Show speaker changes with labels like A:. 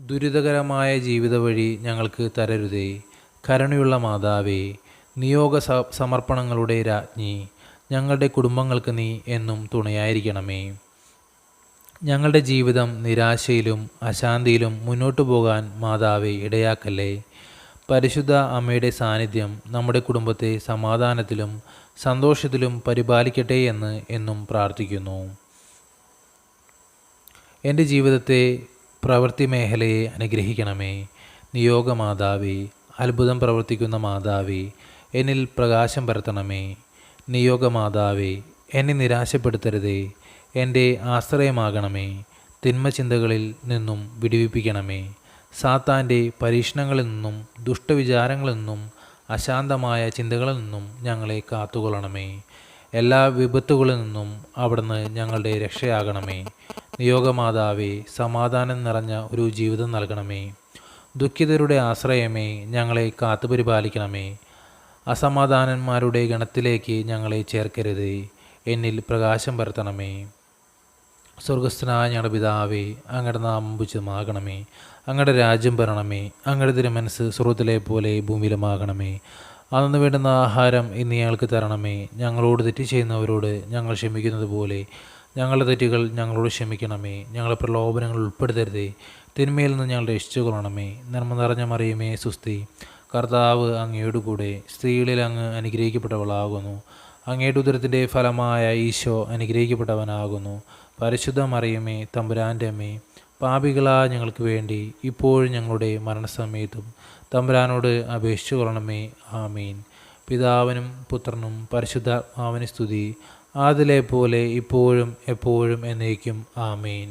A: ദുരിതകരമായ ജീവിത വഴി ഞങ്ങൾക്ക് തരരുതേ. കരുണയുള്ള മാതാവേ, നിയോഗ സമർപ്പണങ്ങളുടെ രാജ്ഞി, ഞങ്ങളുടെ കുടുംബങ്ങൾക്ക് നീ എന്നും തുണയായിരിക്കണമേ. ഞങ്ങളുടെ ജീവിതം നിരാശയിലും അശാന്തിയിലും മുന്നോട്ടു പോകാൻ മാതാവേ ഇടയാക്കല്ലേ. പരിശുദ്ധ അമ്മയുടെ സാന്നിധ്യം നമ്മുടെ കുടുംബത്തെ സമാധാനത്തിലും സന്തോഷത്തിലും പരിപാലിക്കട്ടെ എന്ന് എന്നും പ്രാർത്ഥിക്കുന്നു. എൻ്റെ ജീവിതത്തെ പ്രവൃത്തി മേഖലയെ അനുഗ്രഹിക്കണമേ. നിയോഗ മാതാവേ, അത്ഭുതം പ്രവർത്തിക്കുന്ന മാതാവേ, എന്നിൽ പ്രകാശം പരത്തണമേ. നിയോഗ മാതാവേ, എന്നെ നിരാശപ്പെടുത്തരുതേ. എൻ്റെ ആശ്രയമാകണമേ. തിന്മ ചിന്തകളിൽ നിന്നും വിടുവിപ്പിക്കണമേ. സാത്താൻ്റെ പരീക്ഷണങ്ങളിൽ നിന്നും ദുഷ്ടവിചാരങ്ങളിൽ നിന്നും അശാന്തമായ ചിന്തകളിൽ നിന്നും ഞങ്ങളെ കാത്തുകൊള്ളണമേ. എല്ലാ വിപത്തുകളിൽ നിന്നും അവിടുന്ന് ഞങ്ങളുടെ രക്ഷയാകണമേ. നിയോഗമാതാവേ, സമാധാനം നിറഞ്ഞ ഒരു ജീവിതം നൽകണമേ. ദുഃഖിതരുടെ ആശ്രയമേ, ഞങ്ങളെ കാത്തുപരിപാലിക്കണമേ. അസമാധാനന്മാരുടെ ഗണത്തിലേക്ക് ഞങ്ങളെ ചേർക്കരുതേ. എന്നിൽ പ്രകാശം പരത്തണമേ. സ്വർഗസ്ഥനായ ഞങ്ങളുടെ പിതാവേ, അങ്ങയുടെ നാമം പൂജിതമാകണമേ. അങ്ങയുടെ രാജ്യം വരണമേ. അങ്ങയുടെ തിരുമനസ്സ് സ്വർഗ്ഗത്തിലെ പോലെ ഭൂമിയിലുമാകണമേ. അന്നു വേണ്ടുന്ന ആഹാരം ഇന്ന് ഞങ്ങൾക്ക് തരണമേ. ഞങ്ങളോട് തെറ്റ് ചെയ്യുന്നവരോട് ഞങ്ങൾ ക്ഷമിക്കുന്നത് പോലെ ഞങ്ങളുടെ തെറ്റുകൾ ഞങ്ങളോട് ക്ഷമിക്കണമേ. ഞങ്ങളെ പ്രലോഭനങ്ങൾ ഉൾപ്പെടുത്തരുതേ. തിന്മയിൽ നിന്ന് ഞങ്ങളുടെ രക്ഷിച്ചുകൊള്ളണമേ. നന്മ നിറഞ്ഞ മറിയമേ, സുസ്തി, കർത്താവ് അങ്ങയോട് കൂടെ സ്ത്രീകളിൽ അങ്ങ് അനുഗ്രഹിക്കപ്പെട്ടവളാകുന്നു. അങ്ങയുടെ ഉദരത്തിൻ്റെ ഫലമായ ഈശോ അനുഗ്രഹിക്കപ്പെട്ടവനാകുന്നു. പരിശുദ്ധ മറിയമേ, തമ്പുരാൻ്റെ അമ്മേ, പാപികളായ ഞങ്ങൾക്ക് വേണ്ടി ഇപ്പോഴും ഞങ്ങളുടെ മരണസമയത്തും തമ്പുരാനോട് അപേക്ഷിച്ചു കൊള്ളണമേ. ആമീൻ. പിതാവിനും പുത്രനും പരിശുദ്ധാത്മാവിന് സ്തുതി, ആദിലെ പോലെ ഇപ്പോഴും എപ്പോഴും എന്നേക്കും. ആമീൻ.